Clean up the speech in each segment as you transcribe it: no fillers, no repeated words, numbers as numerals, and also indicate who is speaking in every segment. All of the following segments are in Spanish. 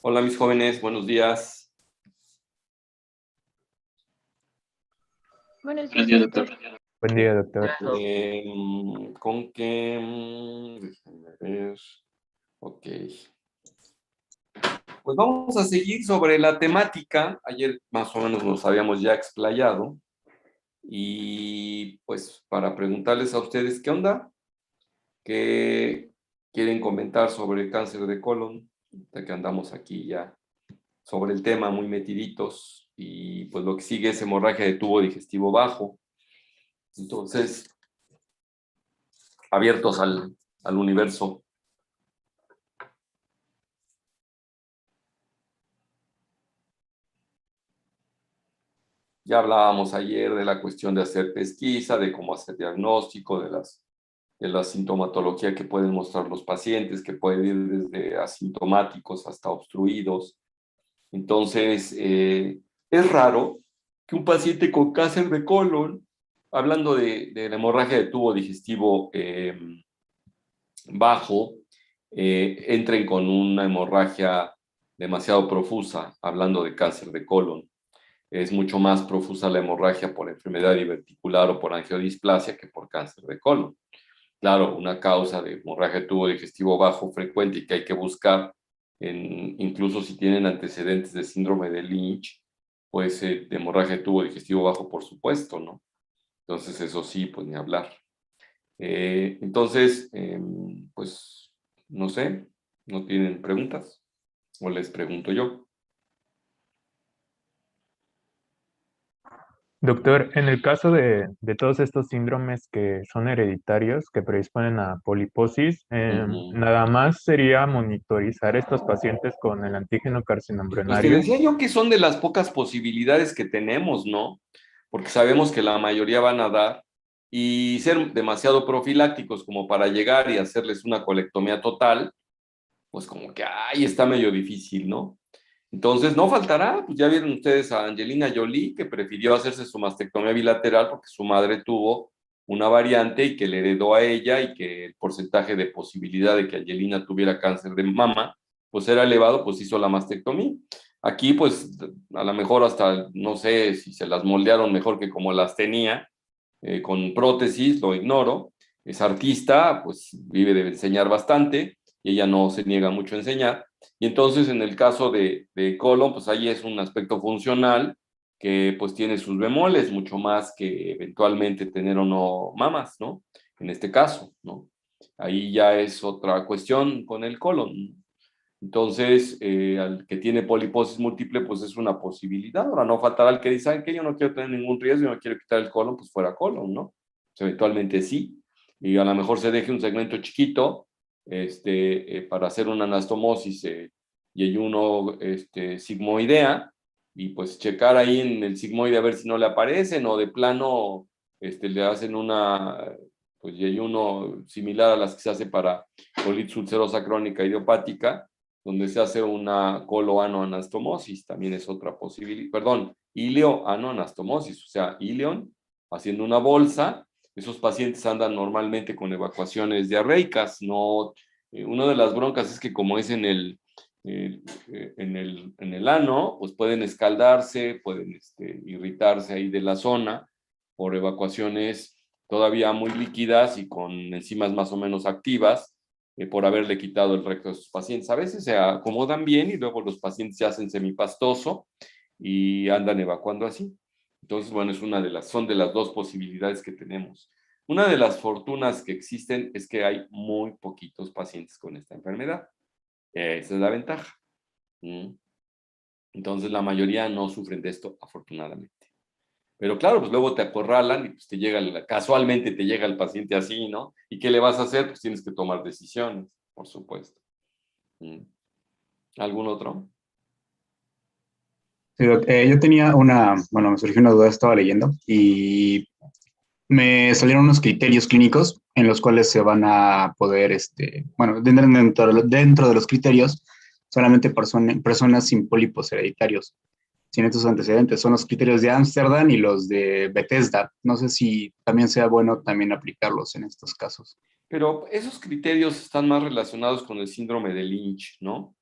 Speaker 1: Hola mis jóvenes, buenos días.
Speaker 2: Buenos
Speaker 3: Buenos
Speaker 2: días,
Speaker 3: días,
Speaker 2: doctor.
Speaker 3: doctor.
Speaker 4: Buen día, doctor.
Speaker 1: ¿Con qué? Déjenme ver. Ok. Pues vamos a seguir sobre la temática. Ayer más o menos nos habíamos ya explayado. Y pues para preguntarles a ustedes, ¿qué onda? ¿Qué quieren comentar sobre cáncer de colon? Ya que andamos aquí ya sobre el tema muy metiditos. Y pues lo que sigue es hemorragia de tubo digestivo bajo. Entonces, abiertos al universo. Ya hablábamos ayer de la cuestión de hacer pesquisa, de cómo hacer diagnóstico, de la sintomatología que pueden mostrar los pacientes, que pueden ir desde asintomáticos hasta obstruidos. Entonces, es raro que un paciente con cáncer de colon, hablando de la hemorragia de tubo digestivo bajo, entren con una hemorragia demasiado profusa, hablando de cáncer de colon. Es mucho más profusa la hemorragia por enfermedad diverticular o por angiodisplasia que por cáncer de colon. Claro, una causa de hemorragia de tubo digestivo bajo frecuente y que hay que buscar, incluso si tienen antecedentes de síndrome de Lynch, pues de hemorragia de tubo digestivo bajo, por supuesto, ¿no? Entonces, eso sí, pues ni hablar. Entonces, pues, no sé, ¿no tienen preguntas? ¿O les pregunto yo?
Speaker 4: Doctor, en el caso de todos estos síndromes que son hereditarios, que predisponen a poliposis, nada más sería monitorizar estos pacientes con el antígeno
Speaker 1: Pues te
Speaker 4: carcinoembrionario.
Speaker 1: decía yo que son de las pocas posibilidades que tenemos, ¿no? Porque sabemos que la mayoría van a dar y ser demasiado profilácticos como para llegar y hacerles una colectomía total, pues como que, ay, está medio difícil, ¿no? Entonces, no faltará, pues ya vieron ustedes a Angelina Jolie, que prefirió hacerse su mastectomía bilateral porque su madre tuvo una variante y que le heredó a ella y que el porcentaje de posibilidad de que Angelina tuviera cáncer de mama, pues era elevado, pues hizo la mastectomía. Aquí, pues, a lo mejor hasta, no sé si se las moldearon mejor que como las tenía, con prótesis, lo ignoro. Es artista, pues vive de enseñar bastante y ella no se niega mucho a enseñar. Y entonces en el caso de colon, pues ahí es un aspecto funcional que pues tiene sus bemoles, mucho más que eventualmente tener o no mamas, ¿no? En este caso, ¿no? Ahí ya es otra cuestión con el colon. Entonces, al que tiene poliposis múltiple, pues es una posibilidad. Ahora no faltará el que dice, ¿saben qué? Yo no quiero tener ningún riesgo, yo no quiero quitar el colon, pues fuera colon, ¿no? Pues eventualmente sí. Y a lo mejor se deje un segmento chiquito para hacer una anastomosis y hay uno sigmoidea y pues checar ahí en el sigmoide a ver si no le aparecen o de plano le hacen una, pues y hay uno similar a las que se hace para colitis ulcerosa crónica idiopática donde se hace una coloanoanastomosis, también es otra posibilidad, perdón, ileoanoanastomosis, o sea, ileón haciendo una bolsa, esos pacientes andan normalmente con evacuaciones diarreicas, no, una de las broncas es que como es en el ano, pues pueden escaldarse, pueden irritarse ahí de la zona por evacuaciones todavía muy líquidas y con enzimas más o menos activas, por haberle quitado el recto a sus pacientes. A veces se acomodan bien y luego los pacientes se hacen semipastoso y andan evacuando así. Entonces, bueno, son de las dos posibilidades que tenemos. Una de las fortunas que existen es que hay muy poquitos pacientes con esta enfermedad. Esa es la ventaja. Entonces, la mayoría no sufren de esto, afortunadamente. Pero claro, pues luego te acorralan y pues casualmente te llega el paciente así, ¿no? ¿Y qué le vas a hacer? Pues tienes que tomar decisiones, por supuesto. ¿Algún otro?
Speaker 3: Sí, yo tenía bueno, me surgió una duda, estaba leyendo y me salieron unos criterios clínicos en los cuales se van a poder, bueno, dentro de los criterios, solamente personas sin pólipos hereditarios, sin estos antecedentes. Son los criterios de Ámsterdam y los de Bethesda. No sé si también sea bueno también aplicarlos en estos casos.
Speaker 1: Pero esos criterios están más relacionados con el síndrome de Lynch, ¿no?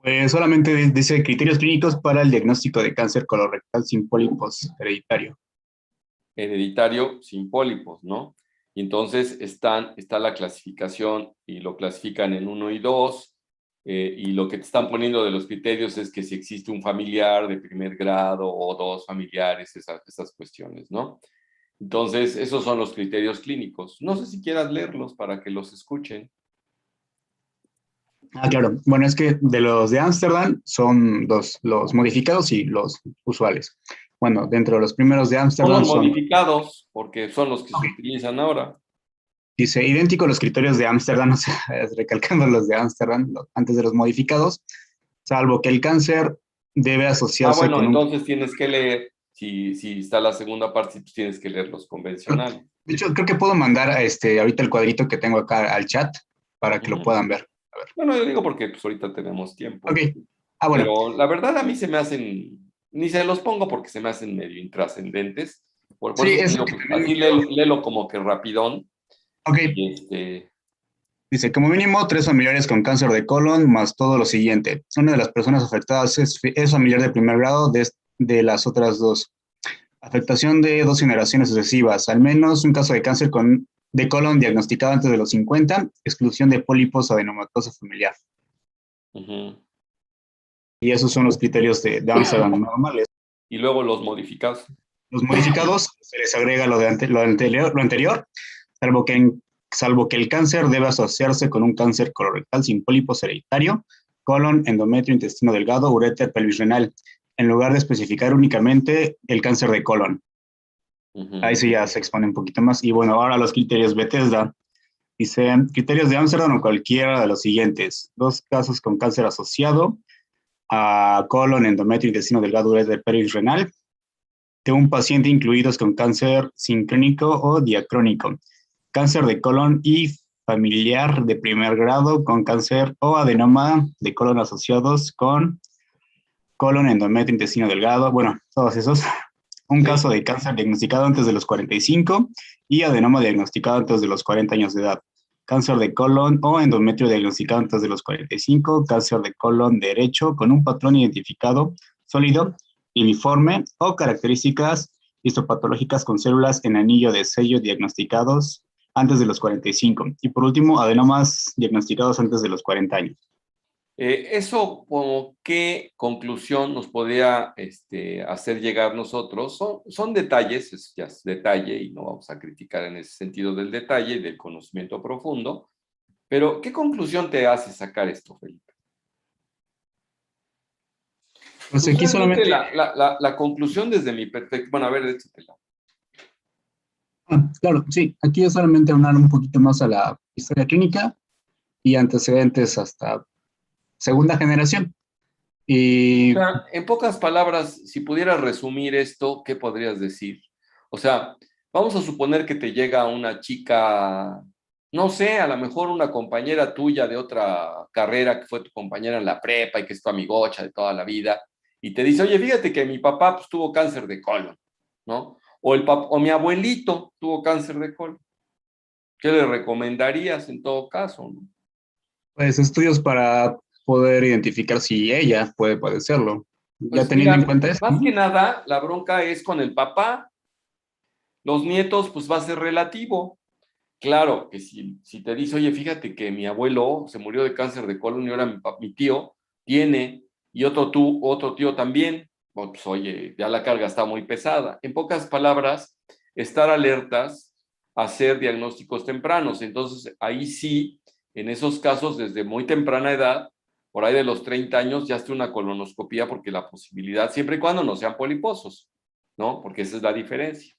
Speaker 3: Pues solamente dice criterios clínicos para el diagnóstico de cáncer colorectal sin pólipos hereditario.
Speaker 1: Hereditario sin pólipos, ¿no? Y entonces está la clasificación y lo clasifican en 1 y 2, y lo que te están poniendo de los criterios es que si existe un familiar de primer grado o dos familiares, esas cuestiones, ¿no? Entonces, esos son los criterios clínicos. No sé si quieras leerlos para que los escuchen.
Speaker 3: Ah, claro. Bueno, es que de los de Ámsterdam son dos, los modificados y los usuales. Bueno, dentro de los primeros de
Speaker 1: Son
Speaker 3: Ámsterdam
Speaker 1: los
Speaker 3: son,
Speaker 1: modificados, porque son los que se
Speaker 3: ok,
Speaker 1: utilizan ahora.
Speaker 3: dice, idéntico a los criterios de Ámsterdam, o sea, recalcando los de Ámsterdam, antes de los modificados, salvo que el cáncer debe
Speaker 1: Ah,
Speaker 3: asociarse
Speaker 1: bueno,
Speaker 3: con un...
Speaker 1: entonces tienes que leer, si está la segunda parte, pues tienes que leer los convencionales.
Speaker 3: De hecho, creo que puedo mandar a ahorita el cuadrito que tengo acá al chat para que lo
Speaker 1: Ujú.
Speaker 3: puedan ver. A ver.
Speaker 1: Bueno, yo digo porque pues ahorita tenemos
Speaker 3: Ok.
Speaker 1: tiempo,
Speaker 3: Ah, bueno.
Speaker 1: pero la verdad a mí se me hacen, ni se los pongo porque se me hacen medio intrascendentes. Por
Speaker 3: Sí,
Speaker 1: eso te
Speaker 3: es lo
Speaker 1: digo,
Speaker 3: que
Speaker 1: pues,
Speaker 3: también me
Speaker 1: así
Speaker 3: quedó.
Speaker 1: léelo como que rapidón.
Speaker 3: Ok.
Speaker 1: Y
Speaker 3: Dice, como mínimo, 3 familiares con cáncer de colon, más todo lo siguiente. Una de las personas afectadas es familiar de primer grado de las otras dos. Afectación de 2 generaciones sucesivas. Al menos un caso de cáncer de colon diagnosticado antes de los 50. Exclusión de pólipos adenomatosa familiar.
Speaker 1: ujú.
Speaker 3: Y esos son los criterios de Amsterdam normales.
Speaker 1: Y luego los modificados.
Speaker 3: Los modificados se les agrega lo anterior, salvo salvo que el cáncer debe asociarse con un cáncer colorectal sin pólipos hereditario, colon, endometrio, intestino delgado, uréter, pelvis renal, en lugar de especificar únicamente el cáncer de colon. Ahí
Speaker 1: Ujú.
Speaker 3: sí ya se expone un poquito más. Y bueno, ahora los criterios Bethesda. Dicen, criterios de Amsterdam o cualquiera de los siguientes. 2 casos con cáncer asociado a colon, endometrio, intestino delgado, uréter, pelvis renal, de un paciente incluidos con cáncer sincrónico o diacrónico, cáncer de colon y familiar de primer grado con cáncer o adenoma de colon asociados con colon, endometrio, intestino delgado, bueno, todos esos. Un caso
Speaker 1: Sí.
Speaker 3: de cáncer diagnosticado antes de los 45 y adenoma diagnosticado antes de los 40 años de edad. Cáncer de colon o endometrio diagnosticado antes de los 45, cáncer de colon derecho con un patrón identificado sólido, uniforme o características histopatológicas con células en anillo de sello diagnosticados antes de los 45. Y por último, adenomas diagnosticados antes de los 40 años.
Speaker 1: Eso, como qué conclusión nos podría hacer llegar nosotros, son detalles, ya es detalle y no vamos a criticar en ese sentido del detalle y del conocimiento profundo, pero ¿qué conclusión te hace sacar esto, Felipe?
Speaker 3: Pues
Speaker 1: Pues
Speaker 3: aquí
Speaker 1: realmente
Speaker 3: solamente,
Speaker 1: la conclusión desde mi perspectiva, bueno, a ver, échatela.
Speaker 3: claro, sí, aquí es solamente aunar un poquito más a la historia clínica y antecedentes hasta segunda generación.
Speaker 1: O
Speaker 3: Y
Speaker 1: sea, en pocas palabras, si pudieras resumir esto, ¿qué podrías decir? O sea, vamos a suponer que te llega una chica, no sé, a lo mejor una compañera tuya de otra carrera que fue tu compañera en la prepa y que es tu amigocha de toda la vida, y te dice, oye, fíjate que mi papá pues, tuvo cáncer de colon, ¿no? O mi abuelito tuvo cáncer de colon. ¿Qué le recomendarías en todo caso, no?
Speaker 3: pues estudios para poder identificar si ella puede padecerlo. Ya
Speaker 1: Pues
Speaker 3: teniendo en
Speaker 1: mira,
Speaker 3: cuenta eso,
Speaker 1: más
Speaker 3: ¿no?
Speaker 1: que nada, la bronca es con el papá. Los nietos, pues va a ser relativo. Claro, que si te dice, oye, fíjate que mi abuelo se murió de cáncer de colon y ahora mi tío tiene, y otro tío también, bueno, pues oye, ya la carga está muy pesada. En pocas palabras, estar alertas, hacer diagnósticos tempranos. Entonces, ahí sí, en esos casos, desde muy temprana edad, por ahí de los 30 años, ya esté una colonoscopía, porque la posibilidad, siempre y cuando no sean poliposos, ¿no? Porque esa es la diferencia.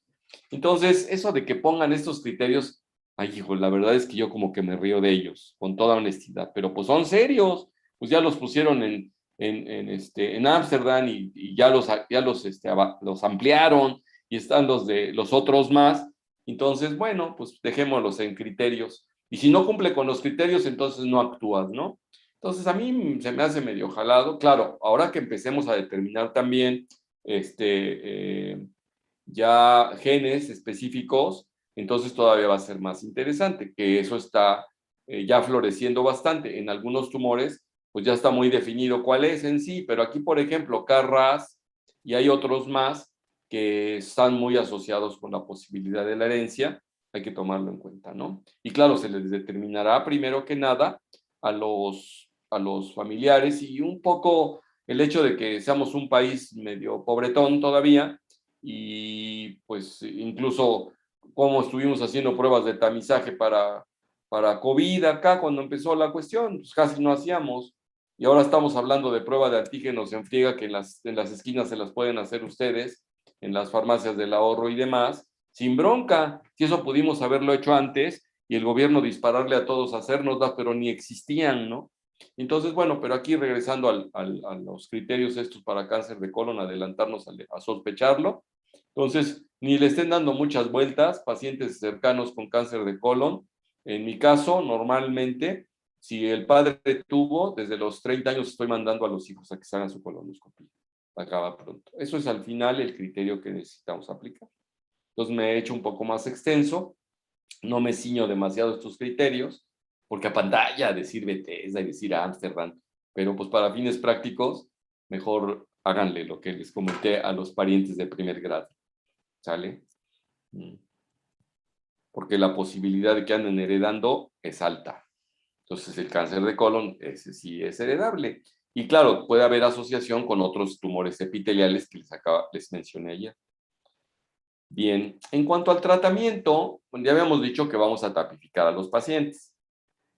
Speaker 1: Entonces, eso de que pongan estos criterios, ay, hijo, la verdad es que yo como que me río de ellos, con toda honestidad, pero pues son serios, pues ya los pusieron en Ámsterdam y los ampliaron y están los otros más. Entonces, bueno, pues dejémoslos en criterios. Y si no cumple con los criterios, entonces no actúas, ¿no? Entonces, a mí se me hace medio jalado. Claro, ahora que empecemos a determinar también ya genes específicos, entonces todavía va a ser más interesante, que eso está ya floreciendo bastante. En algunos tumores pues ya está muy definido cuál es en sí, pero aquí, por ejemplo, KRAS y hay otros más que están muy asociados con la posibilidad de la herencia, hay que tomarlo en cuenta, ¿no? Y claro, se les determinará primero que nada a los familiares y un poco el hecho de que seamos un país medio pobretón todavía y pues incluso como estuvimos haciendo pruebas de tamizaje para COVID acá cuando empezó la cuestión, pues casi no hacíamos. Y ahora estamos hablando de prueba de antígenos en friega que en las esquinas se las pueden hacer ustedes, en las farmacias del ahorro y demás, sin bronca. Si eso pudimos haberlo hecho antes y el gobierno dispararle a todos a hacernoslas, pero ni existían, ¿no? Entonces, bueno, pero aquí regresando a los criterios estos para cáncer de colon, adelantarnos a sospecharlo. Entonces, ni le estén dando muchas vueltas, pacientes cercanos con cáncer de colon. En mi caso, normalmente, si el padre tuvo, desde los 30 años estoy mandando a los hijos a que se hagan su colonoscopia. Acaba pronto. Eso es al final el criterio que necesitamos aplicar. Entonces me he hecho un poco más extenso, no me ciño demasiado a estos criterios, porque a pantalla decir Bethesda y decir Amsterdam, pero pues para fines prácticos, mejor háganle lo que les comenté a los parientes de primer grado. ¿Sale? Porque la posibilidad de que anden heredando es alta. Entonces, el cáncer de colon, ese sí es heredable. Y claro, puede haber asociación con otros tumores epiteliales que les mencioné ayer. Bien, en cuanto al tratamiento, ya habíamos dicho que vamos a tapificar a los pacientes.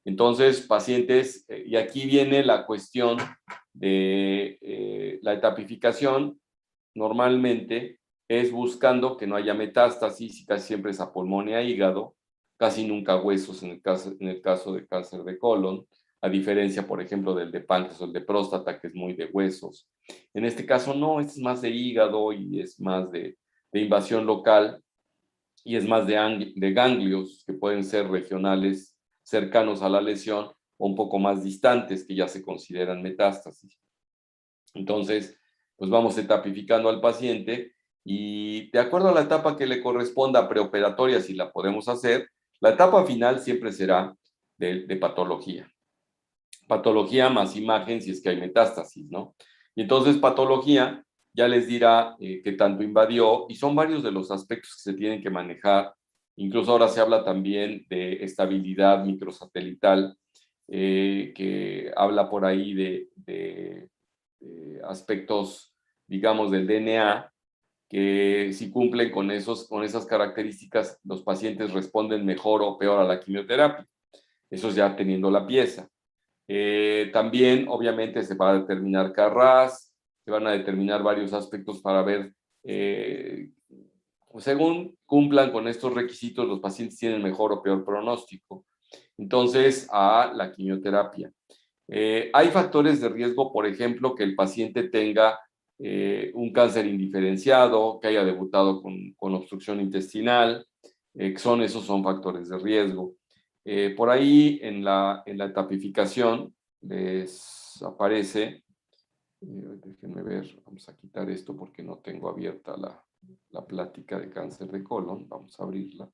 Speaker 1: Entonces, pacientes, y aquí viene la cuestión de la tapificación, normalmente es buscando que no haya metástasis y casi siempre es a pulmón y a hígado, casi nunca huesos en el caso de cáncer de colon, a diferencia, por ejemplo, del de páncreas o el de próstata, que es muy de huesos. En este caso no, este es más de hígado y es más de invasión local y es más de ganglios que pueden ser regionales cercanos a la lesión o un poco más distantes que ya se consideran metástasis. Entonces, pues vamos etapificando al paciente y de acuerdo a la etapa que le corresponda preoperatoria, si la podemos hacer, la etapa final siempre será de patología. Patología más imagen si es que hay metástasis, ¿no? Y entonces patología ya les dirá qué tanto invadió y son varios de los aspectos que se tienen que manejar. Incluso ahora se habla también de estabilidad microsatelital, que habla por ahí de aspectos, digamos, del DNA, que si cumplen con esas características, los pacientes responden mejor o peor a la quimioterapia. Eso es ya teniendo la pieza. También, obviamente, se va a determinar KRAS, se van a determinar varios aspectos para ver, según cumplan con estos requisitos, los pacientes tienen mejor o peor pronóstico. Entonces, a la quimioterapia. Hay factores de riesgo, por ejemplo, que el paciente tenga un cáncer indiferenciado, que haya debutado con obstrucción intestinal, esos son factores de riesgo. Por ahí en la tapificación les aparece, déjenme ver, vamos a quitar esto porque no tengo abierta la plática de cáncer de colon, vamos a abrirla.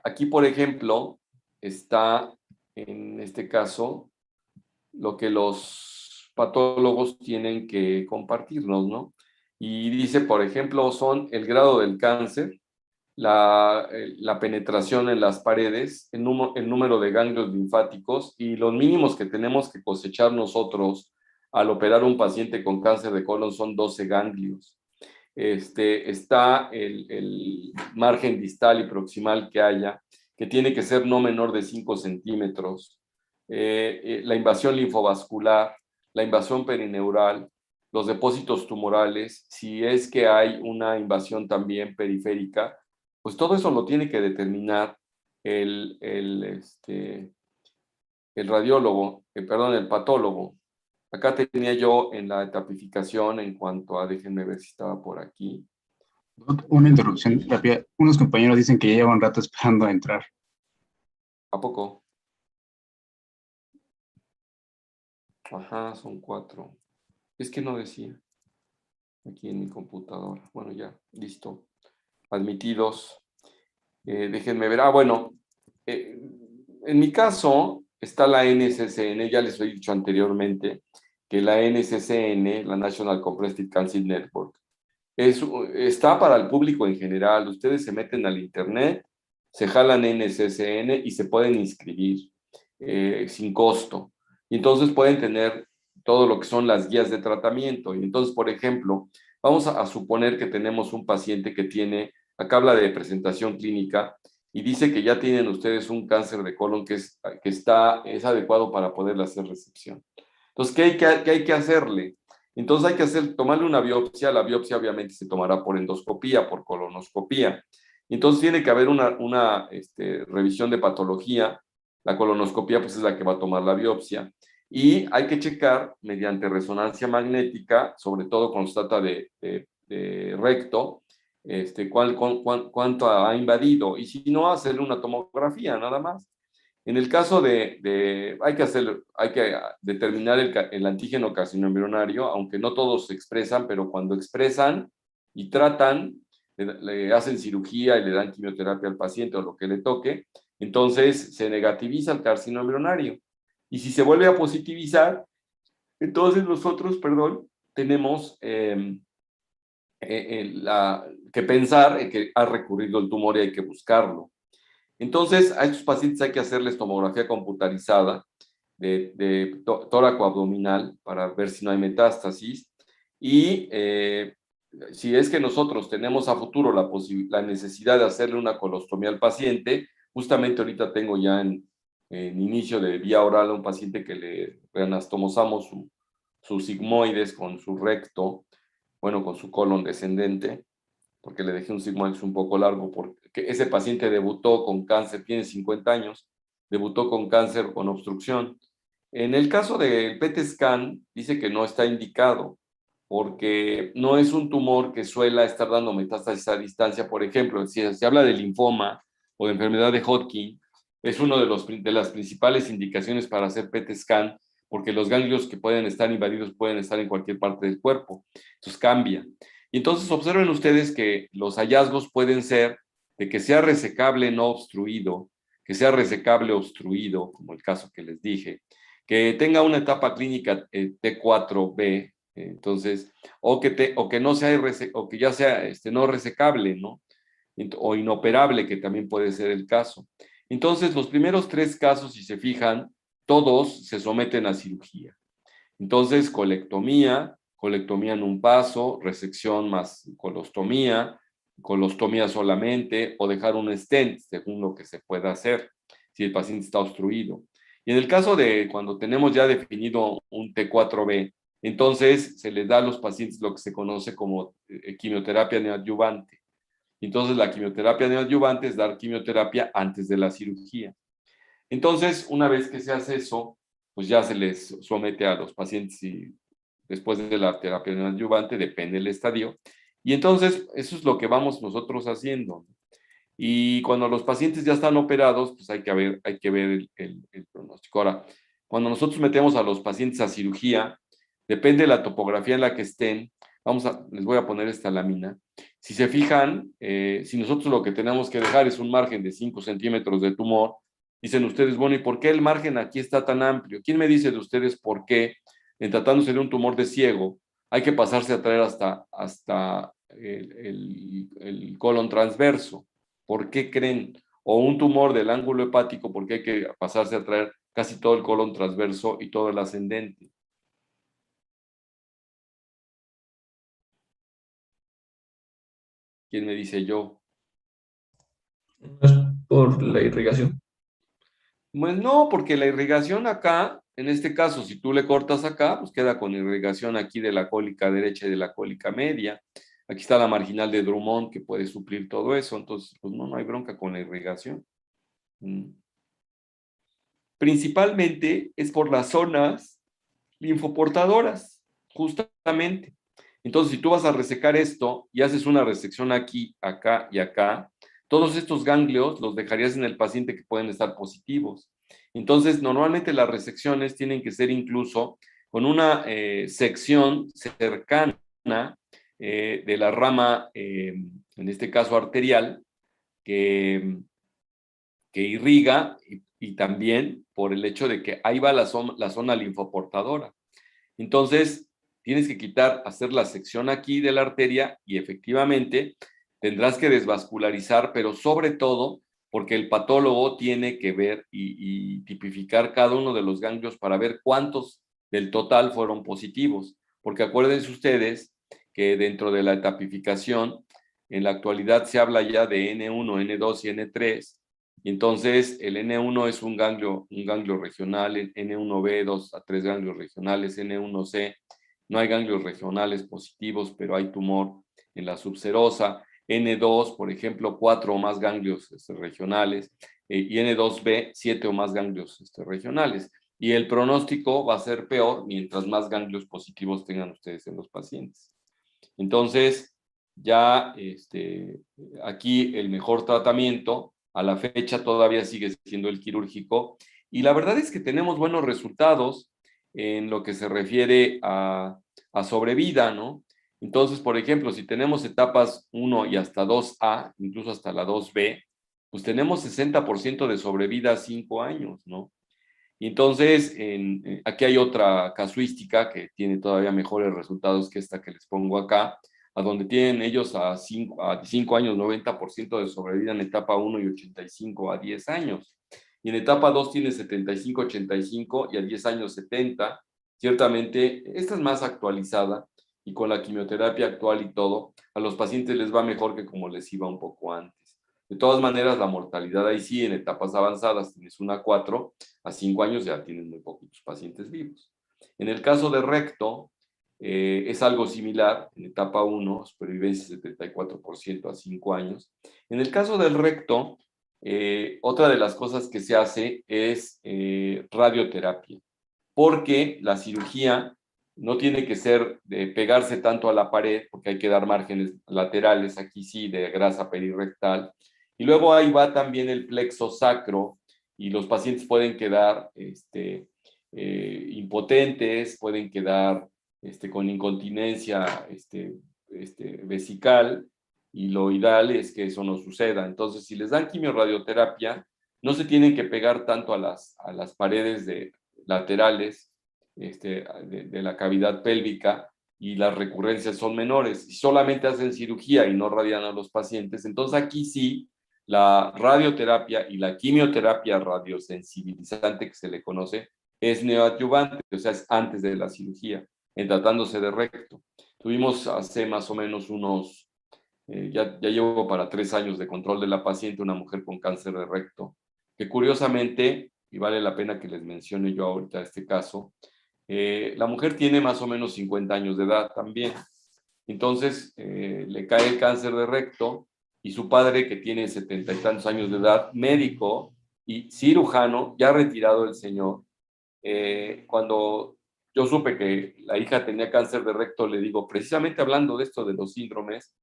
Speaker 1: Aquí, por ejemplo, está en este caso lo que los patólogos tienen que compartirnos, ¿no? Y dice, por ejemplo, son el grado del cáncer, la penetración en las paredes, el número de ganglios linfáticos y los mínimos que tenemos que cosechar nosotros al operar un paciente con cáncer de colon son 12 ganglios. Está el margen distal y proximal que haya, que tiene que ser no menor de 5 centímetros. La invasión linfovascular, la invasión perineural, los depósitos tumorales, si es que hay una invasión también periférica, pues todo eso lo tiene que determinar el radiólogo, perdón, el patólogo. Acá tenía yo en la tapificación en cuanto a, déjenme ver si estaba por aquí.
Speaker 3: Una interrupción rápida. Unos compañeros dicen que ya llevan un rato esperando a entrar.
Speaker 1: ¿A poco? Ajá, son 4. Es que no decía. Aquí en mi computadora. Bueno, ya, listo. Admitidos. Déjenme ver. Bueno, en mi caso está la NCCN, ya les he dicho anteriormente que la NCCN, la National Comprehensive Cancer Network, está para el público en general. Ustedes se meten al internet, se jalan NCCN y se pueden inscribir sin costo. Y entonces pueden tener todo lo que son las guías de tratamiento. Y entonces, por ejemplo, vamos a suponer que tenemos un paciente que tiene, acá habla de presentación clínica, y dice que ya tienen ustedes un cáncer de colon que es adecuado para poderle hacer resección. Entonces, ¿qué hay que hacerle? Entonces hay que tomarle una biopsia. La biopsia obviamente se tomará por endoscopía, por colonoscopía. Entonces tiene que haber una revisión de patología. La colonoscopía pues es la que va a tomar la biopsia. Y hay que checar mediante resonancia magnética, sobre todo cuando se trata de recto, cuánto ha invadido. Y si no, hacerle una tomografía nada más. En el caso hay que determinar el antígeno carcinoembrionario, aunque no todos se expresan, pero cuando expresan y tratan, le hacen cirugía y le dan quimioterapia al paciente o lo que le toque, entonces se negativiza el carcinoma embrionario. Y si se vuelve a positivizar, entonces nosotros, perdón, tenemos que pensar en que ha recurrido el tumor y hay que buscarlo. Entonces, a estos pacientes hay que hacerles tomografía computarizada de tóraco abdominal para ver si no hay metástasis. Y si es que nosotros tenemos a futuro la necesidad de hacerle una colostomía al paciente, justamente ahorita tengo ya en inicio de vía oral a un paciente que le anastomosamos sus sigmoides con su recto, bueno, con su colon descendente, porque le dejé un sigmoides un poco largo, porque ese paciente debutó con cáncer, tiene 50 años, debutó con cáncer con obstrucción. En el caso del PET scan, dice que no está indicado, porque no es un tumor que suela estar dando metástasis a distancia. Por ejemplo, si se habla de linfoma o de enfermedad de Hodgkin, es una de las principales indicaciones para hacer PET scan, porque los ganglios que pueden estar invadidos pueden estar en cualquier parte del cuerpo. Entonces cambia. Y entonces observen ustedes que los hallazgos pueden ser de que sea resecable no obstruido, que sea resecable obstruido, como el caso que les dije, que tenga una etapa clínica T4B, entonces, o que no sea o que ya sea no resecable, ¿no? O inoperable, que también puede ser el caso. Entonces, los primeros 3 casos, si se fijan, todos se someten a cirugía. Entonces, colectomía en un paso, resección más colostomía solamente, o dejar un stent, según lo que se pueda hacer, si el paciente está obstruido. Y en el caso de cuando tenemos ya definido un T4B, entonces se les da a los pacientes lo que se conoce como quimioterapia neoadyuvante. Entonces, la quimioterapia neoadyuvante es dar quimioterapia antes de la cirugía. Entonces, una vez que se hace eso, pues ya se les somete a los pacientes y después de la terapia neoadyuvante, depende del estadio. Y entonces, eso es lo que vamos nosotros haciendo. Y cuando los pacientes ya están operados, pues hay que ver el pronóstico. Ahora, cuando nosotros metemos a los pacientes a cirugía, depende de la topografía en la que estén. Les voy a poner esta lámina. Si se fijan, si nosotros lo que tenemos que dejar es un margen de 5 centímetros de tumor, dicen ustedes, bueno, ¿y por qué el margen aquí está tan amplio? ¿Quién me dice de ustedes por qué, en tratándose de un tumor de ciego, hay que pasarse a traer hasta el colon transverso? ¿Por qué creen? O un tumor del ángulo hepático, ¿por qué hay que pasarse a traer casi todo el colon transverso y todo el ascendente? ¿Quién me dice yo?
Speaker 2: Es por la irrigación.
Speaker 1: Pues no, porque la irrigación acá, en este caso, si tú le cortas acá, pues queda con irrigación aquí de la cólica derecha y de la cólica media. Aquí está la marginal de Drummond que puede suplir todo eso, entonces pues no hay bronca con la irrigación. Principalmente es por las zonas linfoportadoras, justamente. Entonces, si tú vas a resecar esto y haces una resección aquí, acá y acá, todos estos ganglios los dejarías en el paciente que pueden estar positivos. Entonces, normalmente las resecciones tienen que ser incluso con una sección cercana de la rama, en este caso arterial, que irriga y también por el hecho de que ahí va la zona linfoportadora. Entonces, tienes que hacer la sección aquí de la arteria y efectivamente tendrás que desvascularizar, pero sobre todo porque el patólogo tiene que ver y tipificar cada uno de los ganglios para ver cuántos del total fueron positivos. Porque acuérdense ustedes que dentro de la tipificación, en la actualidad se habla ya de N1, N2 y N3. Y entonces el N1 es un ganglio regional, el N1B, 2 a 3 ganglios regionales, N1C, no hay ganglios regionales positivos, pero hay tumor en la subserosa. N2, por ejemplo, 4 o más ganglios regionales, y N2B, 7 o más ganglios regionales. Y el pronóstico va a ser peor mientras más ganglios positivos tengan ustedes en los pacientes. Entonces, ya aquí el mejor tratamiento a la fecha todavía sigue siendo el quirúrgico, y la verdad es que tenemos buenos resultados en lo que se refiere a sobrevida, ¿no? Entonces, por ejemplo, si tenemos etapas 1 y hasta 2A, incluso hasta la 2B, pues tenemos 60% de sobrevida a 5 años, ¿no? Y entonces, aquí hay otra casuística que tiene todavía mejores resultados que esta que les pongo acá, a donde tienen ellos a 5 años 90% de sobrevida en etapa 1 y 85 a 10 años. Y en etapa 2 tiene 75, 85 y a 10 años 70. Ciertamente, esta es más actualizada y con la quimioterapia actual y todo, a los pacientes les va mejor que como les iba un poco antes. De todas maneras, la mortalidad ahí sí, en etapas avanzadas tienes una 4, a 5 años ya tienes muy poquitos pacientes vivos. En el caso de recto, es algo similar, en etapa 1, supervivencia 74% a 5 años. En el caso del recto, otra de las cosas que se hace es radioterapia, porque la cirugía no tiene que ser de pegarse tanto a la pared, porque hay que dar márgenes laterales, aquí sí, de grasa perirrectal. Y luego ahí va también el plexo sacro, y los pacientes pueden quedar impotentes, pueden quedar con incontinencia vesical, y lo ideal es que eso no suceda. Entonces, si les dan quimiorradioterapia, no se tienen que pegar tanto a las paredes laterales de la cavidad pélvica, y las recurrencias son menores. Si solamente hacen cirugía y no radian a los pacientes, entonces aquí sí, la radioterapia y la quimioterapia radiosensibilizante que se le conoce es neoadyuvante, o sea, es antes de la cirugía, en tratándose de recto. Tuvimos hace más o menos ya llevo para 3 años de control de la paciente, una mujer con cáncer de recto, que curiosamente, y vale la pena que les mencione yo ahorita este caso, la mujer tiene más o menos 50 años de edad también. Entonces, le cae el cáncer de recto, y su padre, que tiene 70 y tantos años de edad, médico y cirujano, ya retirado el señor, cuando yo supe que la hija tenía cáncer de recto, le digo, precisamente hablando de esto de los síndromes,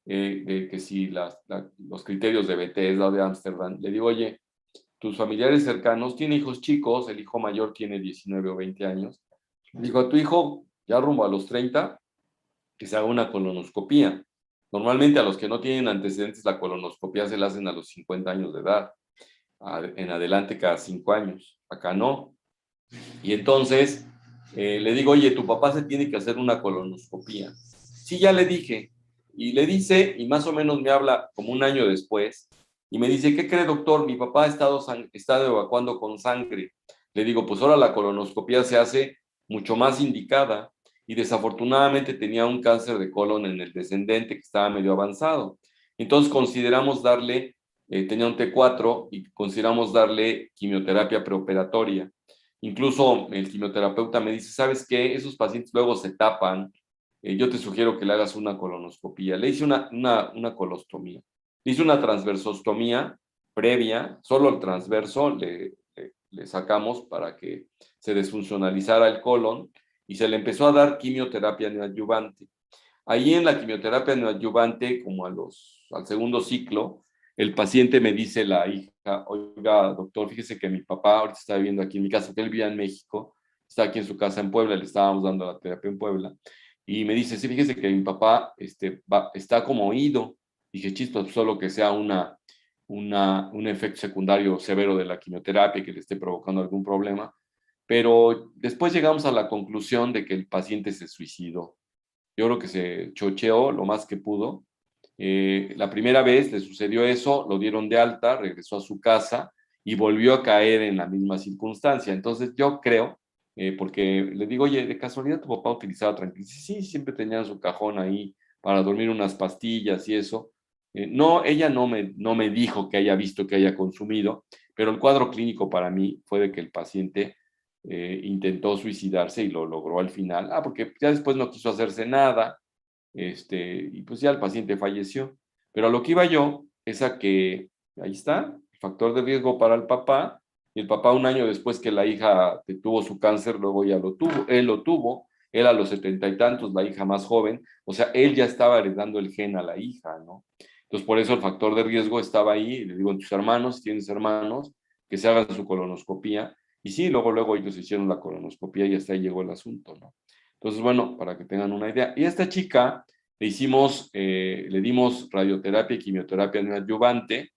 Speaker 1: de que si los criterios de Bethesda o de Ámsterdam, le digo, oye, tus familiares cercanos tienen hijos chicos, el hijo mayor tiene 19 o 20 años, digo, a tu hijo ya rumbo a los 30, que se haga una colonoscopía. Normalmente a los que no tienen antecedentes, la colonoscopía se la hacen a los 50 años de edad, en adelante cada 5 años, acá no. Y entonces le digo, oye, tu papá se tiene que hacer una colonoscopía. Sí, ya le dije. Y le dice, y más o menos me habla como un año después, y me dice, ¿qué cree, doctor? Mi papá ha estado evacuando con sangre. Le digo, pues ahora la colonoscopía se hace mucho más indicada, y desafortunadamente tenía un cáncer de colon en el descendente que estaba medio avanzado. Entonces consideramos darle, tenía un T4, y consideramos darle quimioterapia preoperatoria. Incluso el quimioterapeuta me dice, ¿sabes qué? Esos pacientes luego se tapan, yo te sugiero que le hagas una colonoscopía. Le hice una colostomía. Le hice una transversostomía previa, solo el transverso le sacamos para que se desfuncionalizara el colon, y se le empezó a dar quimioterapia neoadyuvante. Ahí en la quimioterapia neoadyuvante, como al segundo ciclo, el paciente me dice, la hija, oiga, doctor, fíjese que mi papá ahorita está viviendo aquí en mi casa, que él vivía en México, está aquí en su casa en Puebla, le estábamos dando la terapia en Puebla, y me dice, sí, fíjese que mi papá está como oído. Dije, chispas, solo que sea un efecto secundario severo de la quimioterapia que le esté provocando algún problema, pero después llegamos a la conclusión de que el paciente se suicidó. Yo creo que se chocheó lo más que pudo. La primera vez le sucedió eso, lo dieron de alta, regresó a su casa y volvió a caer en la misma circunstancia. Entonces yo creo, porque le digo, oye, de casualidad tu papá utilizaba tranquilizantes. Sí, siempre tenía en su cajón ahí para dormir unas pastillas y eso. No, ella no me dijo que haya visto que haya consumido, pero el cuadro clínico para mí fue de que el paciente intentó suicidarse y lo logró al final. Porque ya después no quiso hacerse nada, y pues ya el paciente falleció. Pero a lo que iba yo es a que, ahí está, el factor de riesgo para el papá, y el papá 1 año después que la hija tuvo su cáncer, luego ya lo tuvo, él a los 70 y tantos, la hija más joven, o sea, él ya estaba heredando el gen a la hija, ¿no? Entonces, por eso el factor de riesgo estaba ahí, le digo, en tus hermanos, si tienes hermanos, que se hagan su colonoscopía, y sí, luego ellos hicieron la colonoscopía y hasta ahí llegó el asunto, ¿no? Entonces, bueno, para que tengan una idea. Y a esta chica le dimos radioterapia y quimioterapia neoadyuvante,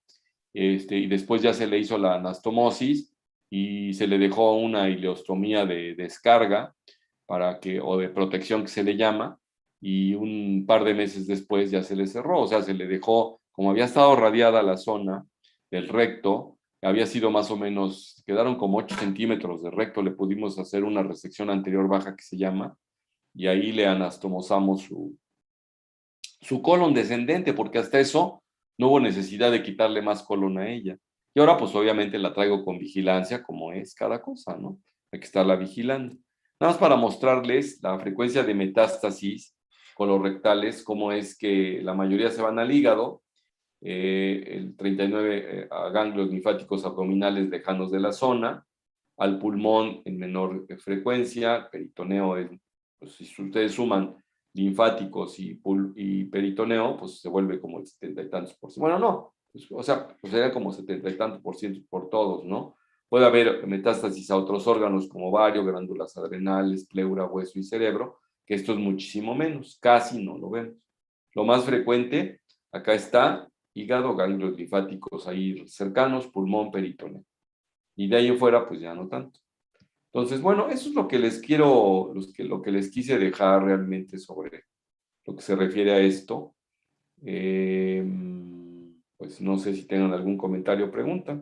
Speaker 1: y después ya se le hizo la anastomosis y se le dejó una ileostomía de descarga o de protección que se le llama, y un par de meses después ya se le cerró, o sea, se le dejó, como había estado radiada la zona del recto, había sido más o menos, quedaron como 8 centímetros de recto, le pudimos hacer una resección anterior baja que se llama, y ahí le anastomosamos su colon descendente, porque hasta eso no hubo necesidad de quitarle más colon a ella. Y ahora pues obviamente la traigo con vigilancia, como es cada cosa, ¿no? Hay que estarla vigilando. Nada más para mostrarles la frecuencia de metástasis colorectales, cómo es que la mayoría se van al hígado, el 39 a ganglios linfáticos abdominales lejanos de la zona, al pulmón en menor frecuencia, peritoneo, pues, si ustedes suman linfáticos y peritoneo, pues se vuelve como el 70 y tantos por ciento. Bueno, no, pues, o sea, pues sería como 70 y tantos por ciento por todos, ¿no? Puede haber metástasis a otros órganos como ovario, glándulas adrenales, pleura, hueso y cerebro, que esto es muchísimo menos, casi no lo vemos. Lo más frecuente, acá está, hígado, ganglios linfáticos ahí cercanos, pulmón, peritoneo. Y de ahí en fuera, pues ya no tanto. Entonces, bueno, eso es lo que lo que les quise dejar realmente sobre lo que se refiere a esto. Eh, pues no sé si tengan algún comentario o pregunta.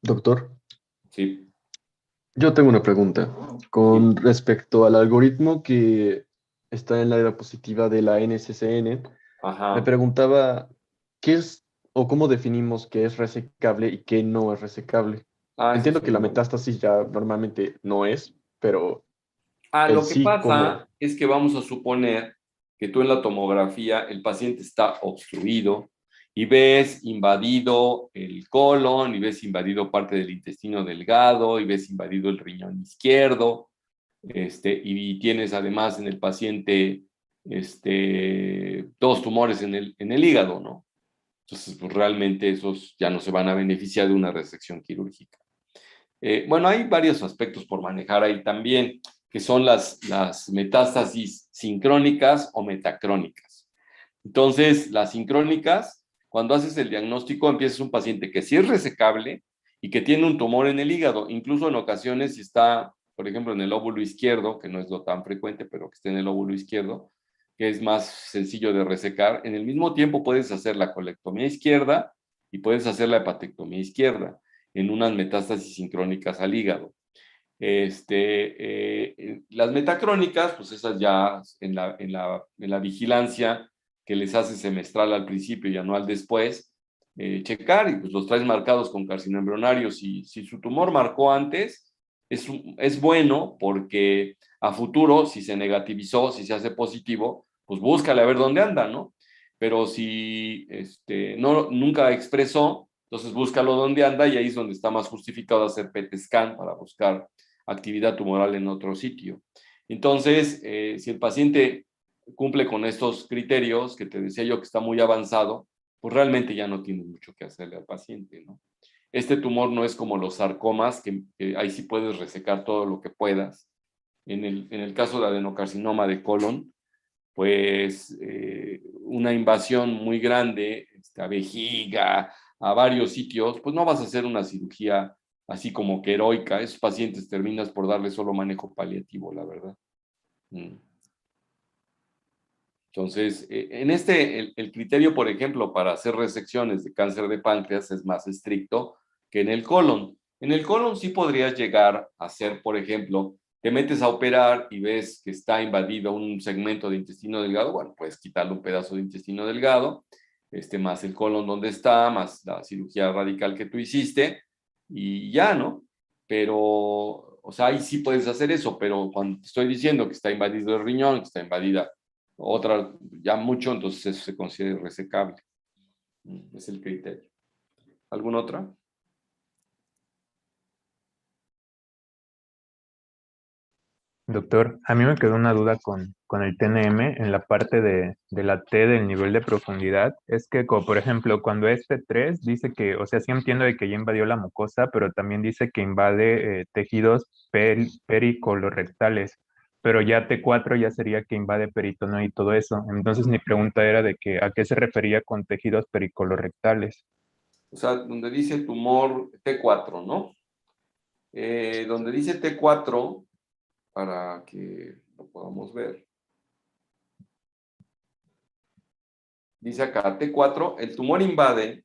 Speaker 5: Doctor,
Speaker 1: Sí,
Speaker 5: yo tengo una pregunta con
Speaker 1: sí.
Speaker 5: respecto al algoritmo que está en la diapositiva de la NCCN. Me
Speaker 1: Ajá.
Speaker 5: preguntaba qué es o cómo definimos qué es resecable y qué no es resecable.
Speaker 1: Esa es
Speaker 5: Entiendo que
Speaker 1: una
Speaker 5: la
Speaker 1: buena.
Speaker 5: metástasis ya normalmente no es, pero el
Speaker 1: Lo que
Speaker 5: sí como...
Speaker 1: pasa es que vamos a suponer que tú en la tomografía el paciente está obstruido y ves invadido el colon y ves invadido parte del intestino delgado y ves invadido el riñón izquierdo, y tienes además en el paciente 2 tumores en el hígado, ¿no? Entonces, pues realmente esos ya no se van a beneficiar de una resección quirúrgica. Bueno, hay varios aspectos por manejar ahí también, que son las metástasis sincrónicas o metacrónicas. Entonces, las sincrónicas, cuando haces el diagnóstico, empiezas un paciente que sí es resecable y que tiene un tumor en el hígado. Incluso en ocasiones, si está, por ejemplo, en el lóbulo izquierdo, que no es lo tan frecuente, pero que esté en el lóbulo izquierdo, que es más sencillo de resecar, en el mismo tiempo puedes hacer la colectomía izquierda y puedes hacer la hepatectomía izquierda en unas metástasis sincrónicas al hígado. Las metacrónicas, pues esas ya en la vigilancia que les hace semestral al principio y anual después, checar, y pues los traes marcados con carcinoma embrionario. Si su tumor marcó antes, es bueno, porque a futuro, si se negativizó, si se hace positivo, pues búscale a ver dónde anda, ¿no? Pero si nunca expresó, entonces búscalo dónde anda, y ahí es donde está más justificado hacer PET scan para buscar actividad tumoral en otro sitio. Entonces, si el paciente cumple con estos criterios que te decía yo que está muy avanzado, pues realmente ya no tienes mucho que hacerle al paciente, ¿no? Este tumor no es como los sarcomas, que ahí sí puedes resecar todo lo que puedas. En el caso de adenocarcinoma de colon, pues una invasión muy grande, a vejiga, a varios sitios, pues no vas a hacer una cirugía así como que heroica. Esos pacientes terminas por darle solo manejo paliativo, la verdad. Entonces, en el criterio, por ejemplo, para hacer resecciones de cáncer de páncreas es más estricto que en el colon. En el colon sí podrías llegar a hacer, por ejemplo, te metes a operar y ves que está invadido un segmento de intestino delgado, bueno, puedes quitarle un pedazo de intestino delgado, más el colon donde está, más la cirugía radical que tú hiciste, y ya, ¿no? Pero, o sea, ahí sí puedes hacer eso, pero cuando te estoy diciendo que está invadido el riñón, que está invadida otra, ya mucho, entonces eso se considera resecable. Es el criterio. ¿Alguna otra?
Speaker 4: Doctor, a mí me quedó una duda con el TNM en la parte de la T del nivel de profundidad. Es que, como por ejemplo, cuando es T3 dice que, o sea, sí entiendo de que ya invadió la mucosa, pero también dice que invade tejidos pericolorectales, pero ya T4 ya sería que invade peritoneo y todo eso. Entonces mi pregunta era de que, ¿a qué se refería con tejidos pericolorectales?
Speaker 1: O sea, donde dice tumor T4, ¿no? Donde dice T4, para que lo podamos ver, dice acá, T4, el tumor invade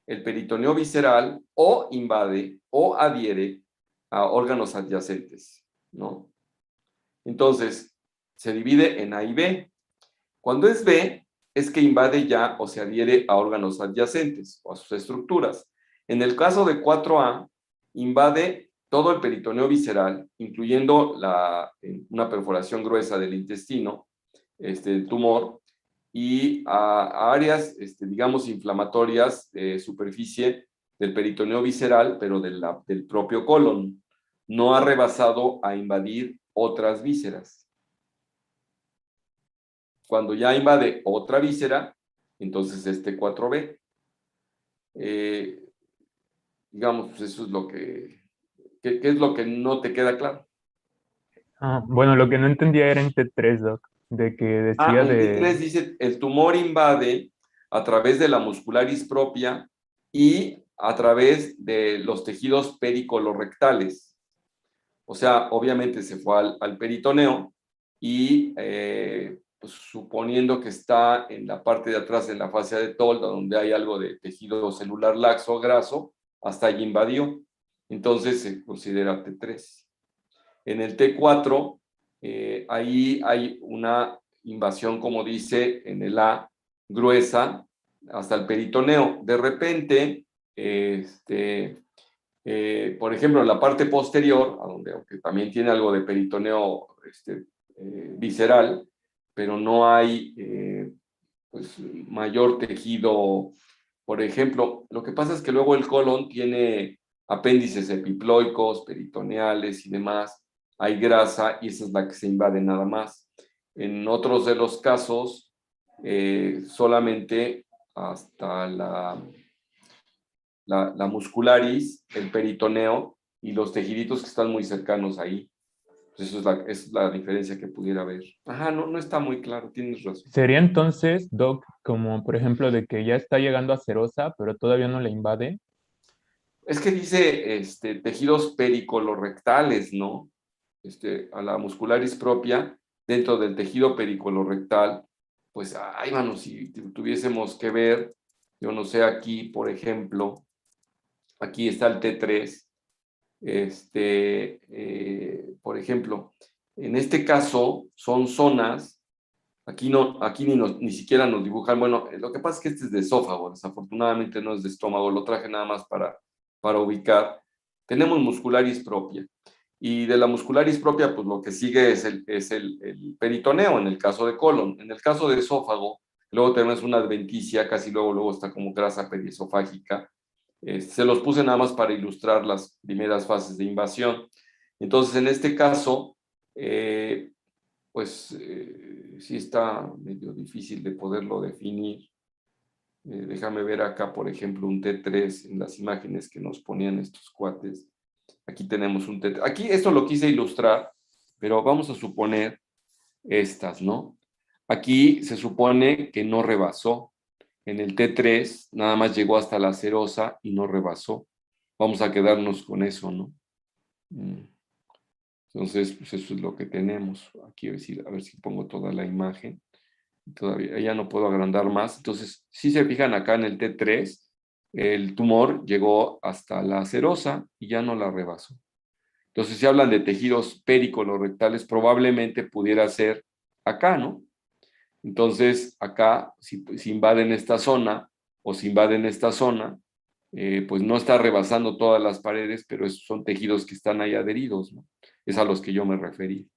Speaker 1: el peritoneo visceral o invade o adhiere a órganos adyacentes, ¿no? Entonces, se divide en A y B. Cuando es B, es que invade ya o se adhiere a órganos adyacentes o a sus estructuras. En el caso de 4A, invade todo el peritoneo visceral, incluyendo una perforación gruesa del intestino, el tumor, y a áreas, digamos, inflamatorias de superficie del peritoneo visceral, pero del propio colon. No ha rebasado a invadir otras vísceras. Cuando ya invade otra víscera, entonces 4B. Digamos, pues eso es lo ¿qué es lo que no te queda claro?
Speaker 4: Ah, bueno, lo que no entendía era en T3, Doc, de que decía
Speaker 1: En T3
Speaker 4: de...
Speaker 1: dice, el tumor invade a través de la muscularis propia y a través de los tejidos pericolorectales. O sea, obviamente se fue al peritoneo y pues, suponiendo que está en la parte de atrás, en la fascia de Tolda, donde hay algo de tejido celular laxo, graso, hasta allí invadió. Entonces se considera T3. En el T4, ahí hay una invasión, como dice, en el A, gruesa, hasta el peritoneo. De repente, por ejemplo, en la parte posterior, aunque también tiene algo de peritoneo visceral, pero no hay pues, mayor tejido. Por ejemplo, lo que pasa es que luego el colon tiene apéndices epiploicos, peritoneales y demás, hay grasa y esa es la que se invade nada más. En otros de los casos, solamente hasta la muscularis, el peritoneo y los tejiditos que están muy cercanos ahí. Pues eso es la diferencia que pudiera haber. Ajá, no está muy claro, tienes razón.
Speaker 4: Sería entonces, Doc, como por ejemplo de que ya está llegando a serosa, pero todavía no le invade.
Speaker 1: Es que dice tejidos pericolorectales, ¿no? A la muscularis propia, dentro del tejido pericolorectal, pues, ay, mano, si tuviésemos que ver, yo no sé, aquí, por ejemplo, aquí está el T3, por ejemplo, en este caso son zonas, aquí ni siquiera nos dibujan, bueno, lo que pasa es que este es de esófago, desafortunadamente no es de estómago, lo traje nada más para ubicar. Tenemos muscularis propia, y de la muscularis propia, pues lo que sigue es el peritoneo, en el caso de colon. En el caso de esófago, luego tenemos una adventicia, casi luego está como grasa periesofágica. Se los puse nada más para ilustrar las primeras fases de invasión. Entonces, en este caso, pues sí está medio difícil de poderlo definir. Déjame ver acá, por ejemplo, un T3 en las imágenes que nos ponían estos cuates. Aquí tenemos un T3. Aquí esto lo quise ilustrar, pero vamos a suponer estas, ¿no? Aquí se supone que no rebasó. En el T3 nada más llegó hasta la serosa y no rebasó. Vamos a quedarnos con eso, ¿no? Entonces, pues eso es lo que tenemos. Aquí a ver si pongo toda la imagen. Todavía ya no puedo agrandar más. Entonces, si se fijan acá en el T3, el tumor llegó hasta la serosa y ya no la rebasó. Entonces, si hablan de tejidos pericolorectales, probablemente pudiera ser acá, ¿no? Entonces, acá, si invaden esta zona o si invaden esta zona, pues no está rebasando todas las paredes, pero son tejidos que están ahí adheridos, ¿no? Es a los que yo me referí.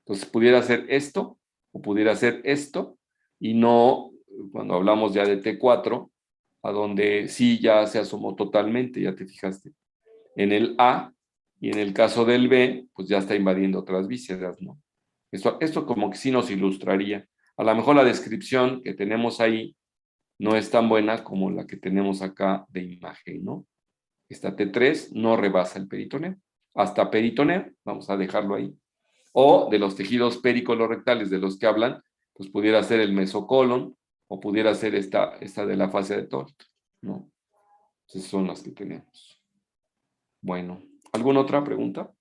Speaker 1: Entonces, pudiera ser esto o pudiera ser esto, y no, cuando hablamos ya de T4, a donde sí ya se asomó totalmente, ya te fijaste. En el A y en el caso del B, pues ya está invadiendo otras vísceras, ¿no? Esto como que sí nos ilustraría. A lo mejor la descripción que tenemos ahí no es tan buena como la que tenemos acá de imagen, ¿no? Esta T3 no rebasa el peritoneo. Hasta peritoneo, vamos a dejarlo ahí. O de los tejidos pericolorectales de los que hablan, pues pudiera ser el mesocolon o pudiera ser esta de la fase de Tolt, ¿no? Esas son las que tenemos. Bueno, ¿alguna otra pregunta?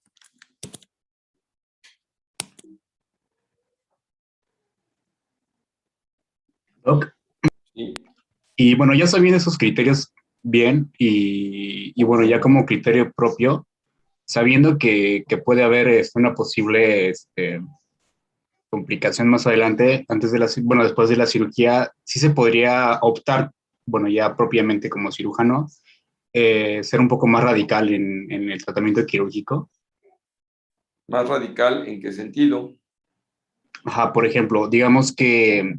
Speaker 3: Doc.
Speaker 1: Sí.
Speaker 3: Y bueno, ya sabiendo esos criterios bien y bueno, ya como criterio propio, sabiendo que puede haber una posible complicación más adelante, bueno, después de la cirugía, sí se podría optar, bueno, ya propiamente como cirujano, ser un poco más radical en el tratamiento quirúrgico.
Speaker 1: ¿Más radical en qué sentido?
Speaker 3: Ajá, por ejemplo, digamos que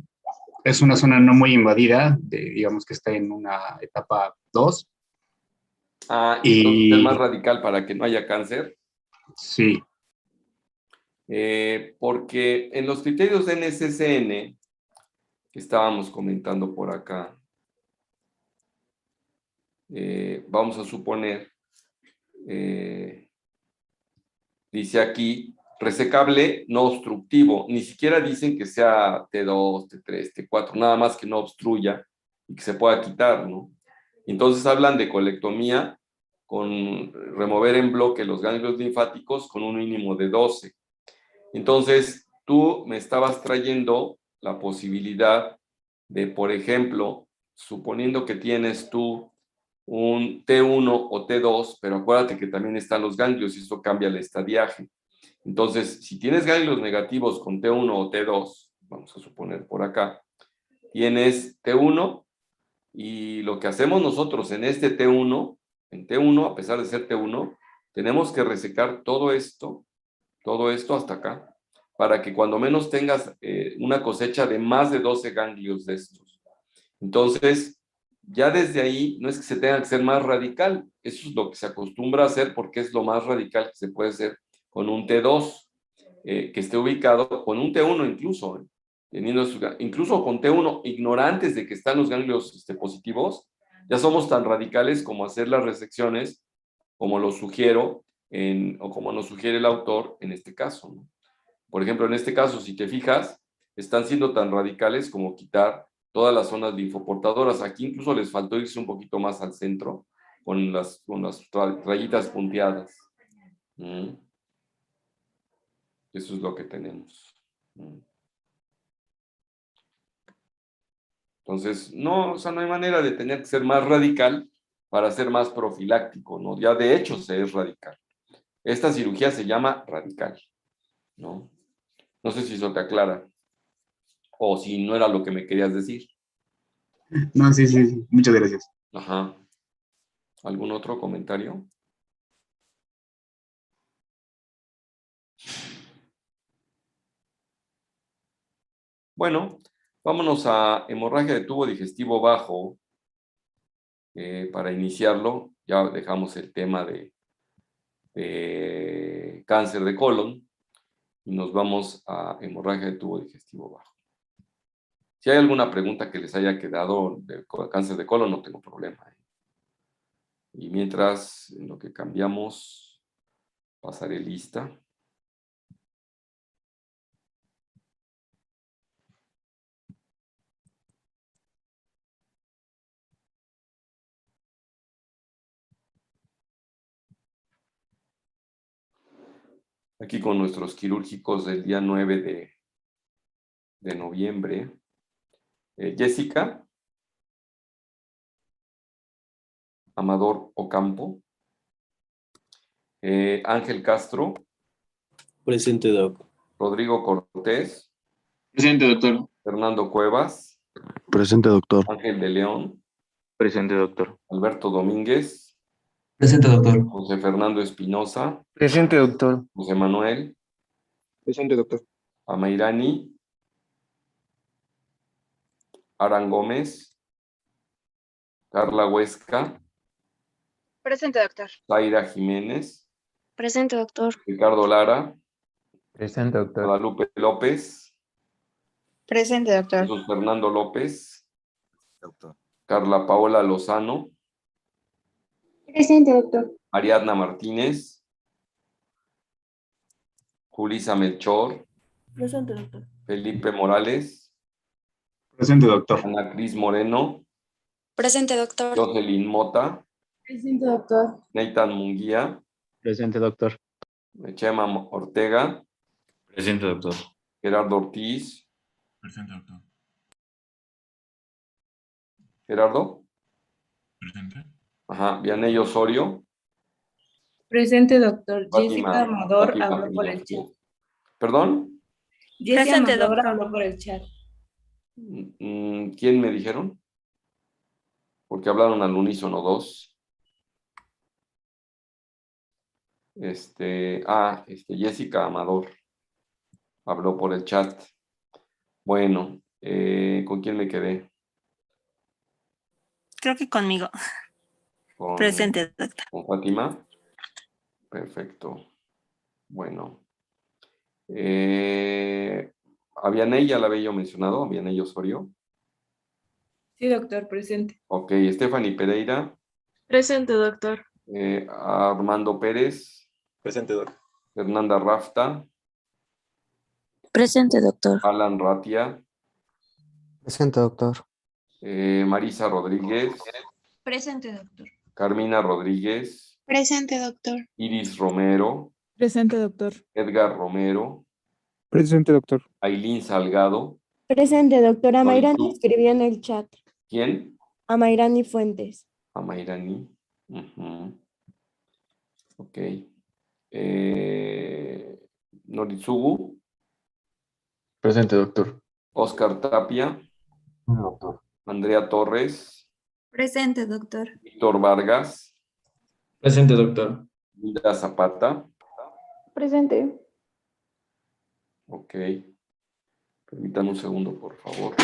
Speaker 3: es una zona no muy invadida, digamos que está en una etapa 2.
Speaker 1: Ah, y entonces es más
Speaker 3: Y
Speaker 1: radical para que no haya cáncer.
Speaker 3: sí,
Speaker 1: Porque en los criterios de NSCN que estábamos comentando por acá, vamos a suponer, dice aquí, resecable no obstructivo, ni siquiera dicen que sea T2, T3, T4, nada más que no obstruya y que se pueda quitar, ¿no? Entonces hablan de colectomía con remover en bloque los ganglios linfáticos con un mínimo de 12. Entonces, tú me estabas trayendo la posibilidad de, por ejemplo, suponiendo que tienes tú un T1 o T2, pero acuérdate que también están los ganglios y esto cambia el estadiaje. Entonces, si tienes ganglios negativos con T1 o T2, vamos a suponer por acá, tienes T1 y lo que hacemos nosotros en este T1, en T1, a pesar de ser T1, tenemos que resecar todo esto hasta acá, para que cuando menos tengas una cosecha de más de 12 ganglios de estos. Entonces, ya desde ahí no es que se tenga que ser más radical, eso es lo que se acostumbra a hacer porque es lo más radical que se puede hacer con un T2, que esté ubicado, con un T1 incluso, incluso con T1, ignorantes de que están los ganglios positivos, ya somos tan radicales como hacer las resecciones, como lo sugiero, o como nos sugiere el autor en este caso, ¿no? Por ejemplo, en este caso, si te fijas, están siendo tan radicales como quitar todas las zonas linfoportadoras. Aquí incluso les faltó irse un poquito más al centro con las rayitas punteadas. Eso es lo que tenemos. Entonces, no, o sea, no hay manera de tener que ser más radical para ser más profiláctico, ¿no? Ya de hecho se es radical. Esta cirugía se llama radical, ¿no? No sé si eso te aclara o si no era lo que me querías decir.
Speaker 3: no, sí, sí, sí. Muchas gracias.
Speaker 1: Ajá. ¿Algún otro comentario? Bueno, vámonos a hemorragia de tubo digestivo bajo. Para iniciarlo, ya dejamos el tema de cáncer de colon y nos vamos a hemorragia de tubo digestivo bajo. Si hay alguna pregunta que les haya quedado del cáncer de colon, no tengo problema. Y mientras, en lo que cambiamos, pasaré lista. aquí con nuestros quirúrgicos del día 9 de noviembre. Jessica Amador Ocampo. Ángel Castro.
Speaker 6: Presente, doc.
Speaker 1: Rodrigo Cortés.
Speaker 3: Presente, doctor.
Speaker 1: Fernando Cuevas.
Speaker 5: Presente, doctor.
Speaker 1: Ángel de León.
Speaker 4: Presente, doctor.
Speaker 1: Alberto Domínguez.
Speaker 2: Presente, doctor.
Speaker 1: José Fernando Espinosa.
Speaker 7: Presente, doctor.
Speaker 1: José Manuel.
Speaker 5: Presente, doctor.
Speaker 1: Amairani. Aran Gómez. Carla Huesca.
Speaker 8: Presente, doctor.
Speaker 1: Zaira Jiménez.
Speaker 8: Presente, doctor.
Speaker 1: Ricardo Lara.
Speaker 4: Presente, doctor.
Speaker 1: Guadalupe López.
Speaker 8: Presente, doctor.
Speaker 1: Jesús Fernando López.
Speaker 6: Doctor.
Speaker 1: Carla Paola Lozano.
Speaker 8: Presente, doctor.
Speaker 1: Ariadna Martínez. Julisa Melchor.
Speaker 8: Presente, doctor.
Speaker 1: Felipe Morales.
Speaker 3: Presente, doctor.
Speaker 1: Ana Cris Moreno.
Speaker 8: Presente, doctor.
Speaker 1: Jocelyn Mota.
Speaker 8: Presente, doctor.
Speaker 1: Nathan Munguía.
Speaker 3: Presente, doctor.
Speaker 1: Chema Ortega.
Speaker 7: Presente, doctor.
Speaker 1: Gerardo Ortiz.
Speaker 9: Presente, doctor.
Speaker 1: Gerardo.
Speaker 9: Presente.
Speaker 1: Ajá. Vianey Osorio.
Speaker 8: Presente, doctor.
Speaker 1: Fátima-
Speaker 8: Jessica Amador
Speaker 1: Fátima
Speaker 8: habló por el chat.
Speaker 1: Pinasco. ¿Perdón?
Speaker 8: Jessica
Speaker 10: Presente,
Speaker 8: Amador
Speaker 10: doctor.
Speaker 8: habló por el chat.
Speaker 1: ¿Quién me dijeron? Porque hablaron al unísono dos. Jessica Amador habló por el chat. Bueno, ¿con quién me quedé?
Speaker 10: Creo que conmigo.
Speaker 1: Con,
Speaker 10: Presente, doctor.
Speaker 1: con Fátima. Perfecto. Bueno. A Vianey ya la había yo mencionado, a Vianey Osorio.
Speaker 8: Sí, doctor, presente.
Speaker 1: Ok, Stephanie Pereira.
Speaker 8: Presente, doctor.
Speaker 1: Armando Pérez.
Speaker 6: Presente, doc.
Speaker 1: Fernanda Rafta.
Speaker 10: Presente, doctor.
Speaker 1: Alan Ratia.
Speaker 5: Presente, doctor.
Speaker 1: Marisa Rodríguez.
Speaker 8: Presente, doctor.
Speaker 1: Carmina Rodríguez.
Speaker 8: Presente, doctor.
Speaker 1: Iris Romero.
Speaker 8: Presente, doctor.
Speaker 1: Edgar Romero.
Speaker 11: Presente, doctor.
Speaker 1: Ailín Salgado.
Speaker 8: Presente, doctora Mayrani
Speaker 1: ¿Tú?
Speaker 8: escribió en el chat.
Speaker 1: ¿Quién?
Speaker 8: A Mayrani Fuentes.
Speaker 1: Amairani. Ujú. Ok. Noritsugu.
Speaker 5: Presente, doctor.
Speaker 1: Oscar Tapia.
Speaker 5: Doctor.
Speaker 1: Andrea Torres.
Speaker 10: Presente, doctor.
Speaker 1: Víctor Vargas.
Speaker 2: Presente, doctor.
Speaker 1: Linda Zapata.
Speaker 8: Presente.
Speaker 1: Ok. Permítanme un segundo, por favor.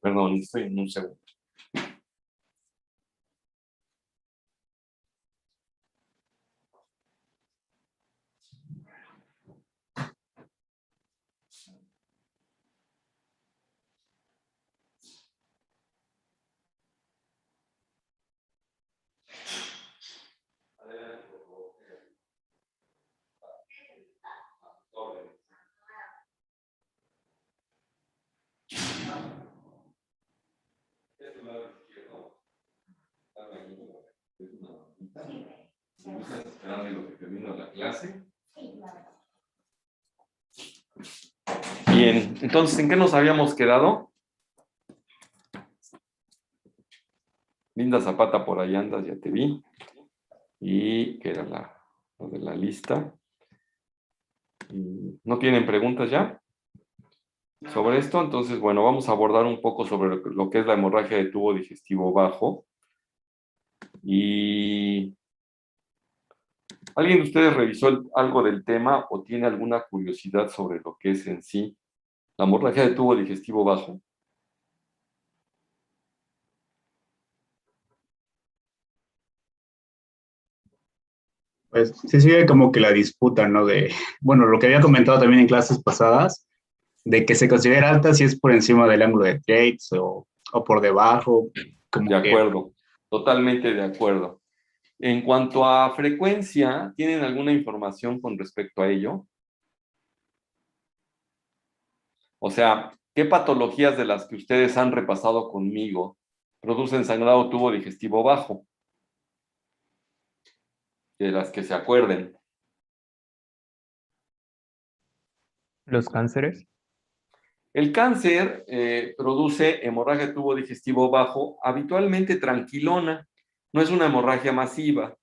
Speaker 1: Perdón, estoy en un segundo. Bien, entonces, ¿en qué nos habíamos quedado? Linda Zapata, por ahí andas, ya te vi. Y que era lo de la lista. ¿No tienen preguntas ya sobre esto? Entonces, bueno, vamos a abordar un poco sobre lo que es la hemorragia de tubo digestivo bajo. Y ¿alguien de ustedes revisó algo del tema o tiene alguna curiosidad sobre lo que es en sí la hemorragia de tubo digestivo bajo?
Speaker 3: Pues sí sigue como que la disputa, ¿no? De, bueno, lo que había comentado también en clases pasadas, de que se considera alta si es por encima del ángulo de Thwaites o por debajo, como
Speaker 1: De
Speaker 3: que...
Speaker 1: acuerdo, totalmente de acuerdo. En cuanto a frecuencia, ¿tienen alguna información con respecto a ello? O sea, ¿qué patologías de las que ustedes han repasado conmigo producen sangrado tubo digestivo bajo? De las que se acuerden.
Speaker 4: ¿Los cánceres?
Speaker 1: El cáncer produce hemorragia de tubo digestivo bajo, habitualmente tranquilona, no es una hemorragia masiva.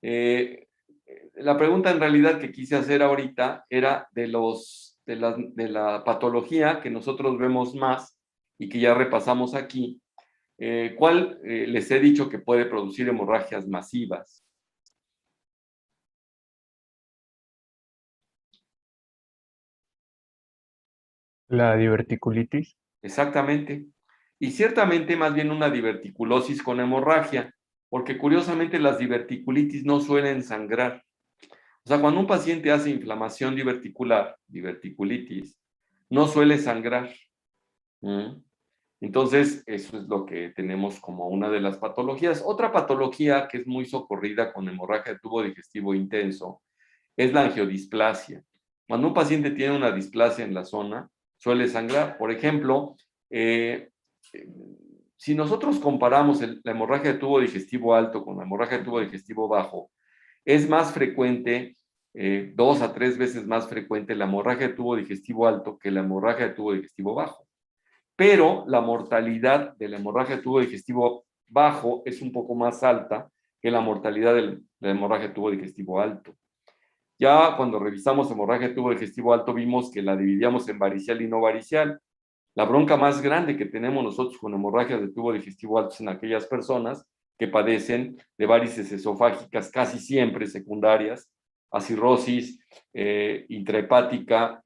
Speaker 1: La pregunta en realidad que quise hacer ahorita era de la patología que nosotros vemos más y que ya repasamos aquí. ¿Cuál les he dicho que puede producir hemorragias masivas?
Speaker 4: ¿La diverticulitis?
Speaker 1: Exactamente. Y ciertamente más bien una diverticulosis con hemorragia, porque curiosamente las diverticulitis no suelen sangrar. O sea, cuando un paciente hace inflamación diverticular, diverticulitis, no suele sangrar. ¿Mm? Entonces, eso es lo que tenemos como una de las patologías. Otra patología que es muy socorrida con hemorragia de tubo digestivo intenso es la angiodisplasia. Cuando un paciente tiene una displasia en la zona, suele sangrar. Por ejemplo, eh, si nosotros comparamos la hemorragia de tubo digestivo alto con la hemorragia de tubo digestivo bajo, es más frecuente, 2 a 3 veces más frecuente la hemorragia de tubo digestivo alto que la hemorragia de tubo digestivo bajo. Pero la mortalidad de la hemorragia de tubo digestivo bajo es un poco más alta que la mortalidad de la hemorragia de tubo digestivo alto. Ya cuando revisamos hemorragia de tubo digestivo alto vimos que la dividíamos en varicial y no varicial. La bronca más grande que tenemos nosotros con hemorragias de tubo digestivo alto es en aquellas personas que padecen de varices esofágicas casi siempre secundarias a cirrosis intrahepática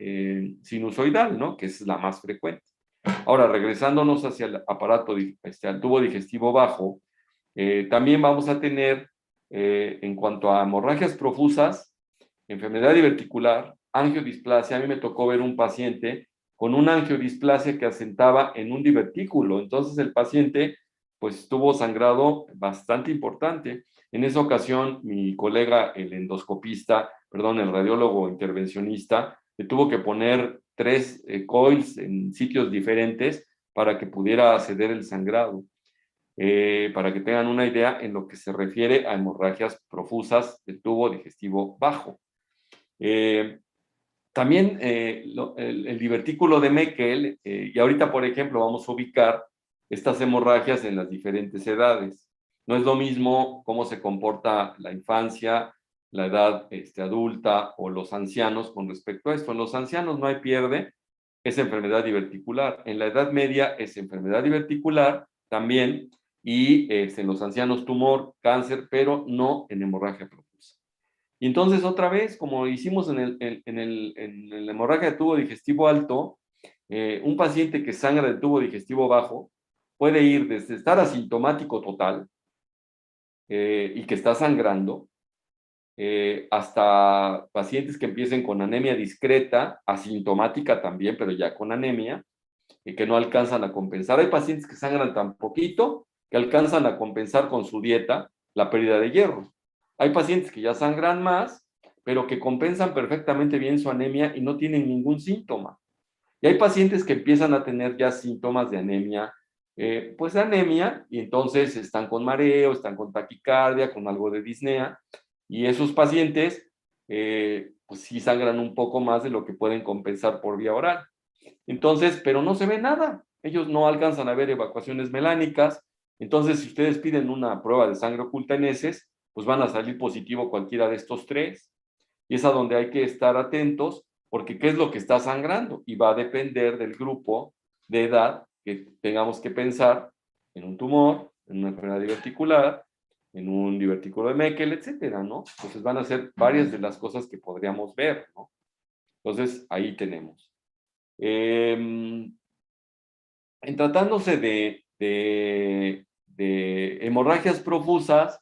Speaker 1: sinusoidal, ¿no? Que es la más frecuente. Ahora, regresándonos hacia el aparato, al tubo digestivo bajo, también vamos a tener, en cuanto a hemorragias profusas, enfermedad diverticular, angiodisplasia. A mí me tocó ver un paciente con una angiodisplasia que asentaba en un divertículo. Entonces el paciente pues tuvo sangrado bastante importante. En esa ocasión mi colega, el endoscopista, perdón, el radiólogo intervencionista, le tuvo que poner 3 coils en sitios diferentes para que pudiera ceder el sangrado. Para que tengan una idea en lo que se refiere a hemorragias profusas del tubo digestivo bajo. También el divertículo de Meckel, y ahorita, por ejemplo, vamos a ubicar estas hemorragias en las diferentes edades. No es lo mismo cómo se comporta la infancia, la edad adulta o los ancianos con respecto a esto. En los ancianos no hay pierde, es enfermedad diverticular. En la Edad Media es enfermedad diverticular también, y en los ancianos tumor, cáncer, pero no en hemorragia profusa. Y entonces otra vez, como hicimos en la hemorragia de tubo digestivo alto, un paciente que sangra de tubo digestivo bajo puede ir desde estar asintomático total y que está sangrando, hasta pacientes que empiecen con anemia discreta, asintomática también, pero ya con anemia, y que no alcanzan a compensar. Hay pacientes que sangran tan poquito que alcanzan a compensar con su dieta la pérdida de hierro. Hay pacientes que ya sangran más, pero que compensan perfectamente bien su anemia y no tienen ningún síntoma. Y hay pacientes que empiezan a tener ya síntomas de anemia, pues de anemia, y entonces están con mareo, están con taquicardia, con algo de disnea, y esos pacientes, pues sí sangran un poco más de lo que pueden compensar por vía oral. Entonces, pero no se ve nada. Ellos no alcanzan a ver evacuaciones melánicas. Entonces, si ustedes piden una prueba de sangre oculta en heces, pues van a salir positivo cualquiera de estos tres. Y es a donde hay que estar atentos, porque ¿qué es lo que está sangrando? Y va a depender del grupo de edad que tengamos que pensar en un tumor, en una enfermedad diverticular, en un divertículo de Meckel, etcétera, ¿no? Entonces van a ser varias de las cosas que podríamos ver, ¿no? Entonces, ahí tenemos. En tratándose de hemorragias profusas,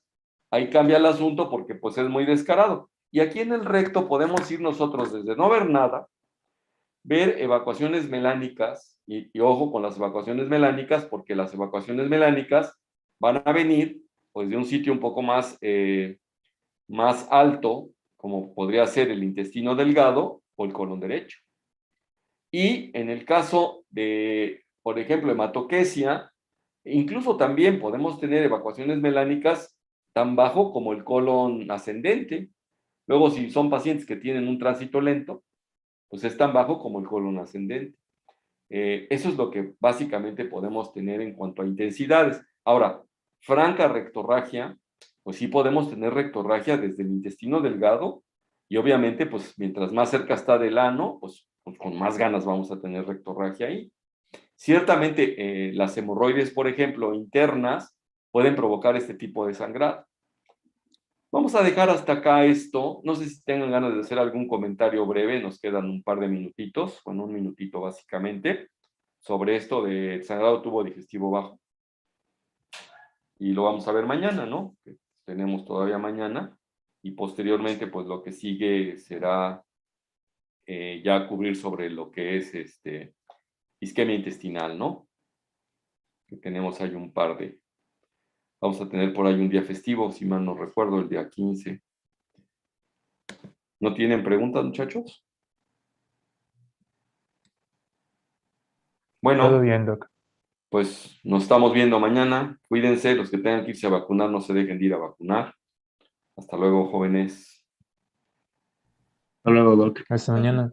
Speaker 1: ahí cambia el asunto porque pues es muy descarado. Y aquí en el recto podemos ir nosotros desde no ver nada, ver evacuaciones melánicas, y ojo con las evacuaciones melánicas, porque las evacuaciones melánicas van a venir pues de un sitio un poco más alto, como podría ser el intestino delgado o el colon derecho. Y en el caso de, por ejemplo, hematoquesia, incluso también podemos tener evacuaciones melánicas tan bajo como el colon ascendente. Luego, si son pacientes que tienen un tránsito lento, pues es tan bajo como el colon ascendente. Eso es lo que básicamente podemos tener en cuanto a intensidades. Ahora, franca rectorragia, pues sí podemos tener rectorragia desde el intestino delgado, y obviamente, pues mientras más cerca está del ano, pues con más ganas vamos a tener rectorragia ahí. Ciertamente, las hemorroides, por ejemplo, internas, pueden provocar este tipo de sangrado. Vamos a dejar hasta acá esto. No sé si tengan ganas de hacer algún comentario breve. Nos quedan un par de minutitos, con un minutito básicamente, sobre esto de sangrado tubo digestivo bajo. Y lo vamos a ver mañana, ¿no? Que tenemos todavía mañana. Y posteriormente, pues lo que sigue será ya cubrir sobre lo que es isquemia intestinal, ¿no? Que tenemos ahí un par de... Vamos a tener por ahí un día festivo, si mal no recuerdo, el día 15. ¿No tienen preguntas, muchachos?
Speaker 4: Todo
Speaker 1: Bueno,
Speaker 4: bien, Doc.
Speaker 1: pues nos estamos viendo mañana. Cuídense, los que tengan que irse a vacunar, no se dejen de ir a vacunar. Hasta luego, jóvenes.
Speaker 3: Hasta luego, Doc.
Speaker 4: Hasta mañana.